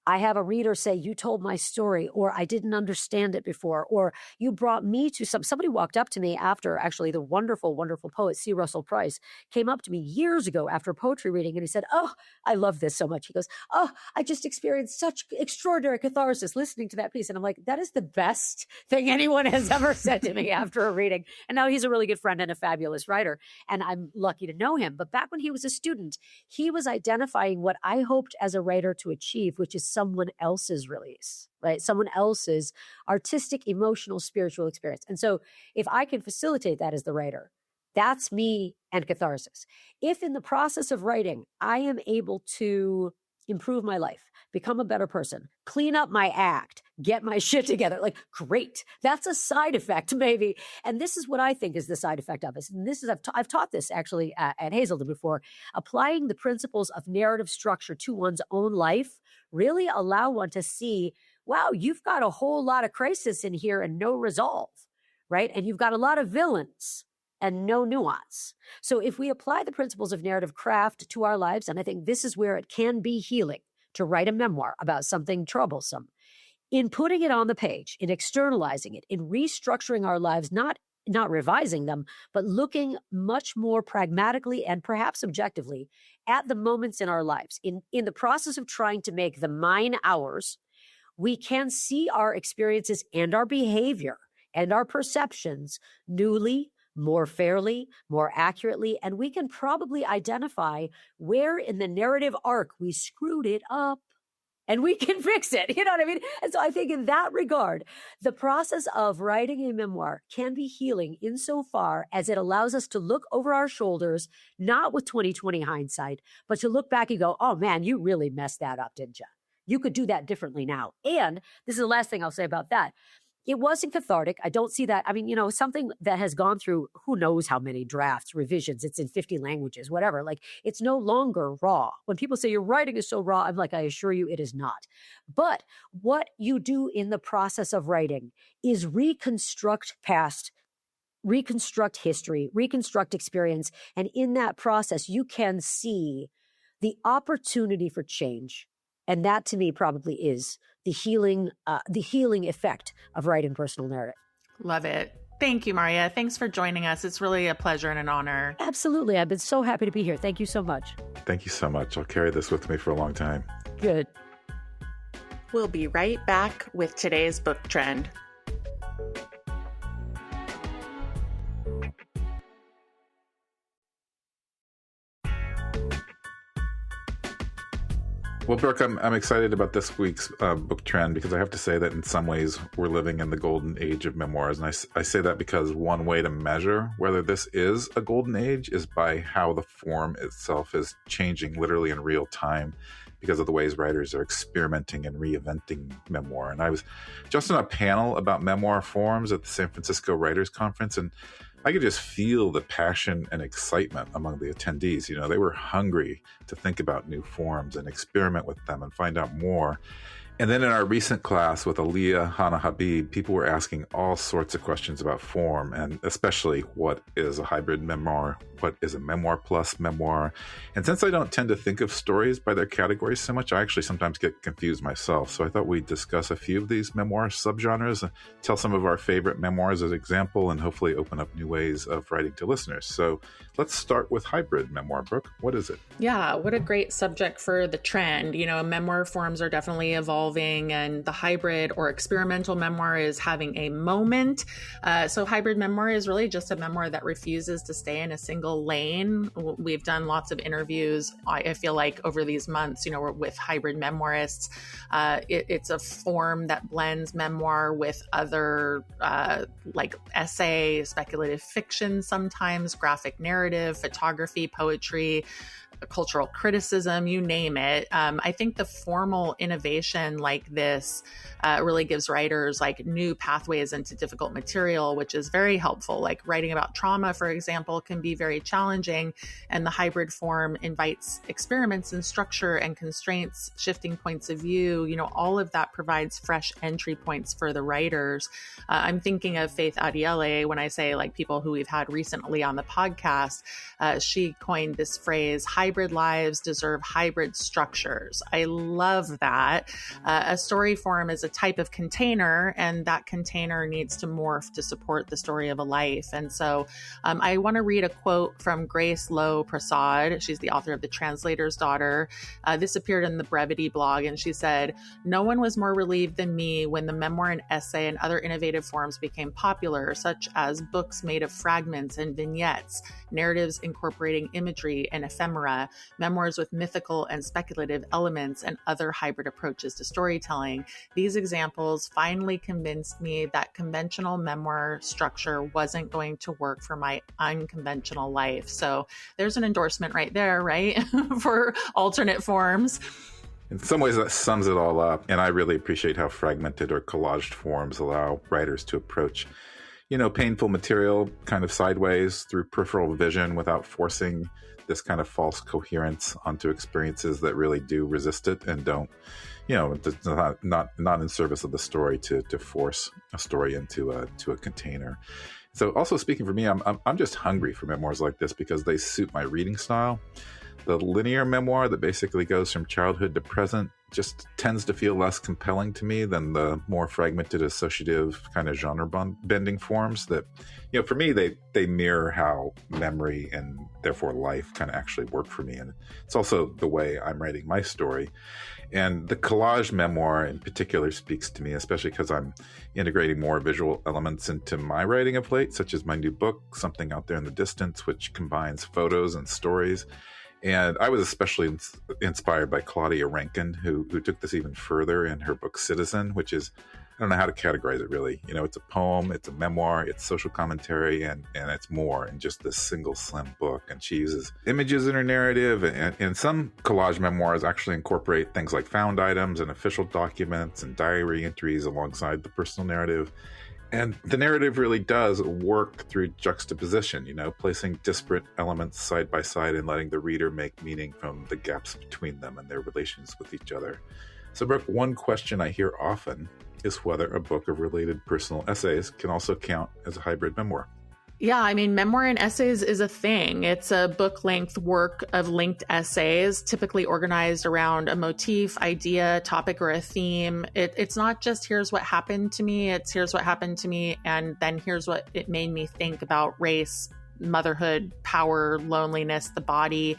I have a reader say, you told my story, or I didn't understand it before, or you brought me to somebody walked up to me after actually the wonderful, wonderful poet, C. Russell Price came up to me years ago after a poetry reading. And he said, oh, I love this so much. He goes, oh, I just experienced such extraordinary catharsis listening to that piece. And I'm like, that is the best thing anyone has ever said to me after a reading. And now he's a really good friend and a fabulous writer. And I'm lucky to know him. But back when he was a student, he was identifying what I hoped as a writer to achieve, which is someone else's release, right? Someone else's artistic, emotional, spiritual experience. And so if I can facilitate that as the writer, that's me and catharsis. If in the process of writing, I am able to improve my life, become a better person, clean up my act, get my shit together, like great. That's a side effect maybe. And this is what I think is the side effect of this. And this is, I've taught this actually at Hazelden before. Applying the principles of narrative structure to one's own life really allow one to see, wow, you've got a whole lot of crisis in here and no resolve, right? And you've got a lot of villains and no nuance. So if we apply the principles of narrative craft to our lives, and I think this is where it can be healing to write a memoir about something troublesome, in putting it on the page, in externalizing it, in restructuring our lives, not revising them, but looking much more pragmatically and perhaps objectively at the moments in our lives. In the process of trying to make the mine ours, we can see our experiences and our behavior and our perceptions newly, more fairly, more accurately, and we can probably identify where in the narrative arc we screwed it up. And we can fix it. You know what I mean? And so I think in that regard, the process of writing a memoir can be healing insofar as it allows us to look over our shoulders, not with 20/20 hindsight, but to look back and go, oh man, you really messed that up, didn't you? You could do that differently now. And this is the last thing I'll say about that. It wasn't cathartic. I don't see that. I mean, something that has gone through who knows how many drafts, revisions, it's in 50 languages, whatever. Like, it's no longer raw. When people say your writing is so raw, I'm like, I assure you it is not. But what you do in the process of writing is reconstruct past, reconstruct history, reconstruct experience. And in that process, you can see the opportunity for change. And that to me probably is the healing effect of writing personal narrative. Love it. Thank you, Marya. Thanks for joining us. It's really a pleasure and an honor. Absolutely. I've been so happy to be here. Thank you so much. Thank you so much. I'll carry this with me for a long time. Good. We'll be right back with today's book trend. Well, Brooke, I'm excited about this week's book trend because I have to say that in some ways we're living in the golden age of memoirs. And I say that because one way to measure whether this is a golden age is by how the form itself is changing literally in real time because of the ways writers are experimenting and reinventing memoir. And I was just on a panel about memoir forms at the San Francisco Writers Conference, and I could just feel the passion and excitement among the attendees. They were hungry to think about new forms and experiment with them and find out more. And then in our recent class with Aliyah Hana Habib, people were asking all sorts of questions about form, and especially what is a hybrid memoir? What is a memoir plus memoir? And since I don't tend to think of stories by their categories so much, I actually sometimes get confused myself. So I thought we'd discuss a few of these memoir subgenres, and tell some of our favorite memoirs as an example, and hopefully open up new ways of writing to listeners. So let's start with hybrid memoir. Brooke, what is it? Yeah, what a great subject for the trend. Memoir forms are definitely evolving, and the hybrid or experimental memoir is having a moment. So hybrid memoir is really just a memoir that refuses to stay in a single lane. We've done lots of interviews, I feel like, over these months, with hybrid memoirists. It's a form that blends memoir with other like essay, speculative fiction, sometimes graphic narrative, photography, poetry, cultural criticism, you name it. I think the formal innovation like this really gives writers like new pathways into difficult material, which is very helpful. Like writing about trauma, for example, can be very challenging, and the hybrid form invites experiments in structure and constraints, shifting points of view. All of that provides fresh entry points for the writers. I'm thinking of Faith Adiele when I say like people who we've had recently on the podcast. She coined this phrase, hybrid lives deserve hybrid structures. I love that. A story form is a type of container, and that container needs to morph to support the story of a life. And so I want to read a quote from Grace Lowe Prasad. She's the author of The Translator's Daughter. This appeared in the Brevity blog, and she said, "No one was more relieved than me when the memoir and essay and other innovative forms became popular, such as books made of fragments and vignettes, narratives incorporating imagery and ephemera, memoirs with mythical and speculative elements, and other hybrid approaches to storytelling. These examples finally convinced me that conventional memoir structure wasn't going to work for my unconventional life." So there's an endorsement right there, right? For alternate forms. In some ways, that sums it all up. And I really appreciate how fragmented or collaged forms allow writers to approach, painful material kind of sideways through peripheral vision without forcing this kind of false coherence onto experiences that really do resist it and don't, it's not in service of the story to force a story into a container. So also speaking for me, I'm just hungry for memoirs like this because they suit my reading style. The linear memoir that basically goes from childhood to present just tends to feel less compelling to me than the more fragmented associative kind of genre bending forms that, for me, they mirror how memory and therefore life kind of actually work for me. And it's also the way I'm writing my story. And the collage memoir in particular speaks to me, especially because I'm integrating more visual elements into my writing of late, such as my new book, Something Out There in the Distance, which combines photos and stories. And I was especially inspired by Claudia Rankine, who took this even further in her book Citizen, which is, I don't know how to categorize it really. It's a poem, it's a memoir, it's social commentary, and it's more in just this single slim book. And she uses images in her narrative, and some collage memoirs actually incorporate things like found items and official documents and diary entries alongside the personal narrative. And the narrative really does work through juxtaposition, placing disparate elements side by side and letting the reader make meaning from the gaps between them and their relations with each other. So, Brooke, one question I hear often is whether a book of related personal essays can also count as a hybrid memoir. Yeah, memoir and essays is a thing. It's a book-length work of linked essays, typically organized around a motif, idea, topic, or a theme. It's not just here's what happened to me, it's here's what happened to me, and then here's what it made me think about race, motherhood, power, loneliness, the body.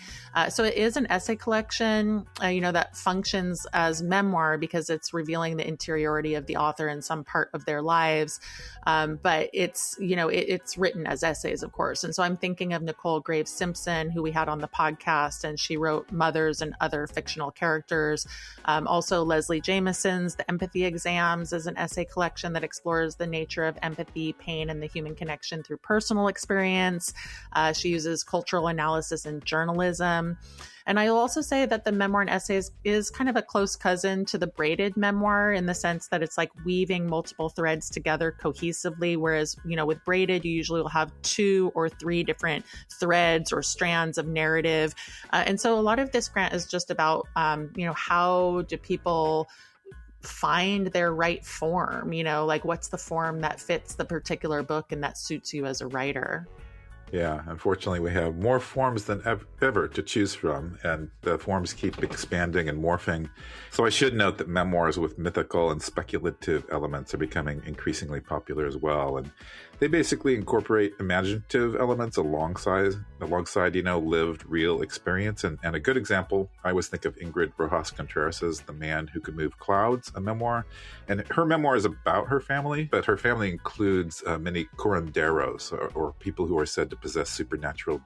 So it is an essay collection, that functions as memoir because it's revealing the interiority of the author in some part of their lives. But it's, it's written as essays, of course. And so I'm thinking of Nicole Graves Simpson, who we had on the podcast, and she wrote Mothers and Other Fictional Characters. Also Leslie Jamison's The Empathy Exams is an essay collection that explores the nature of empathy, pain, and the human connection through personal experience. She uses cultural analysis and journalism. And I will also say that the memoir and essays is kind of a close cousin to the braided memoir in the sense that it's like weaving multiple threads together cohesively. Whereas, with braided, you usually will have 2 or 3 different threads or strands of narrative. And so a lot of this, Grant, is just about, how do people find their right form? What's the form that fits the particular book and that suits you as a writer? Yeah, unfortunately, we have more forms than ever to choose from, and the forms keep expanding and morphing. So I should note that memoirs with mythical and speculative elements are becoming increasingly popular as well. And they basically incorporate imaginative elements alongside lived real experience. And a good example, I always think of Ingrid Rojas Contreras' The Man Who Could Move Clouds, a memoir. And her memoir is about her family, but her family includes many curanderos, or people who are said to possess supernatural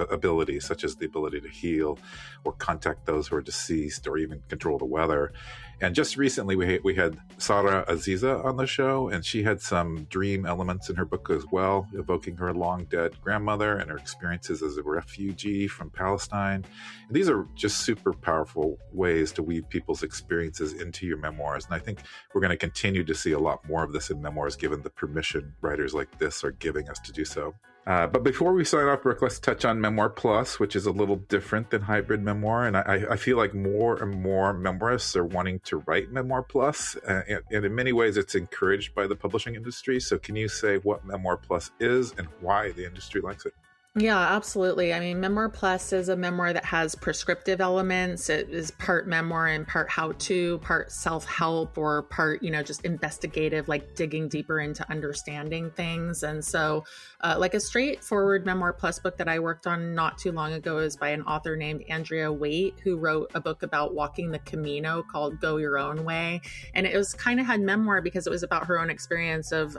abilities, such as the ability to heal or contact those who are deceased or even control the weather. And just recently we had Sara Aziza on the show, and she had some dream elements in her book as well, evoking her long-dead grandmother and her experiences as a refugee from Palestine. And these are just super powerful ways to weave people's experiences into your memoirs. And I think we're going to continue to see a lot more of this in memoirs, given the permission writers like this are giving us to do so. But before we sign off, Brooke, let's touch on Memoir Plus, which is a little different than hybrid memoir. And I feel like more and more memoirists are wanting to write Memoir Plus. And in many ways, it's encouraged by the publishing industry. So can you say what Memoir Plus is and why the industry likes it? Yeah, absolutely. I mean, Memoir Plus is a memoir that has prescriptive elements. It is part memoir and part how-to, part self-help, or part, just investigative, like digging deeper into understanding things. And so like a straightforward Memoir Plus book that I worked on not too long ago is by an author named Andrea Waite, who wrote a book about walking the Camino called Go Your Own Way. And it was kind of had memoir because it was about her own experience of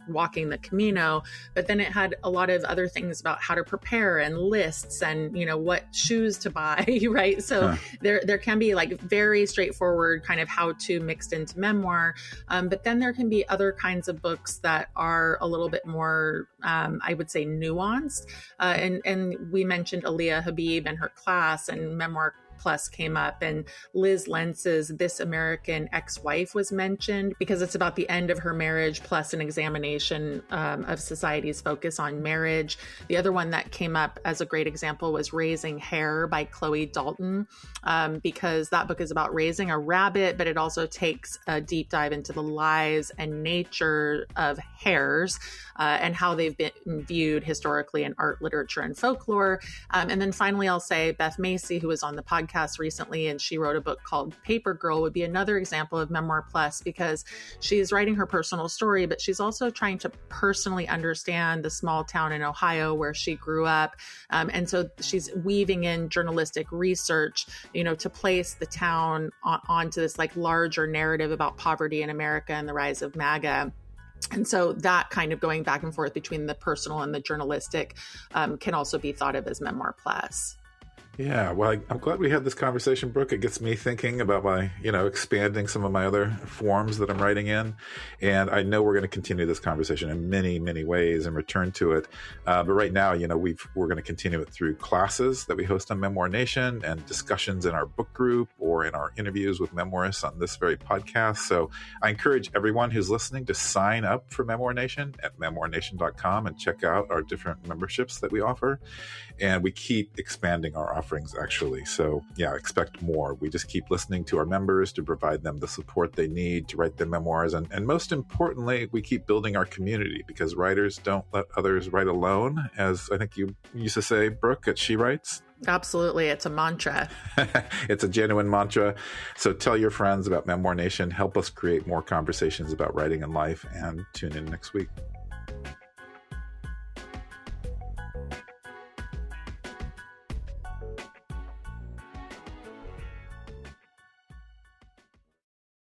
walking the Camino, but then it had a lot of other things about how to prepare and lists and, what shoes to buy, right? So there can be like very straightforward kind of how to mixed into memoir. But then there can be other kinds of books that are a little bit more, I would say, nuanced. And we mentioned Aliyah Habib and her class, and Memoir Plus came up, and Liz Lentz's This American Ex-Wife was mentioned because it's about the end of her marriage plus an examination of society's focus on marriage. The other one that came up as a great example was Raising Hare by Chloe Dalton, because that book is about raising a rabbit, but it also takes a deep dive into the lives and nature of hares and how they've been viewed historically in art, literature, and folklore. And then finally, I'll say Beth Macy, who was on the podcast recently, and she wrote a book called Paper Girl, would be another example of Memoir Plus, because she's writing her personal story, but she's also trying to personally understand the small town in Ohio where she grew up. And so she's weaving in journalistic research, to place the town onto this like larger narrative about poverty in America and the rise of MAGA. And so that kind of going back and forth between the personal and the journalistic can also be thought of as Memoir Plus. Yeah, well, I'm glad we had this conversation, Brooke. It gets me thinking about my, expanding some of my other forms that I'm writing in. And I know we're going to continue this conversation in many, many ways and return to it. But right now, we're going to continue it through classes that we host on Memoir Nation and discussions in our book group or in our interviews with memoirists on this very podcast. So I encourage everyone who's listening to sign up for Memoir Nation at memoirnation.com and check out our different memberships that we offer. And we keep expanding our offerings, actually. So yeah, expect more. We just keep listening to our members to provide them the support they need to write their memoirs. And most importantly, we keep building our community, because writers don't let others write alone, as I think you used to say, Brooke, at She Writes. Absolutely. It's a mantra. It's a genuine mantra. So tell your friends about Memoir Nation. Help us create more conversations about writing and life, and tune in next week.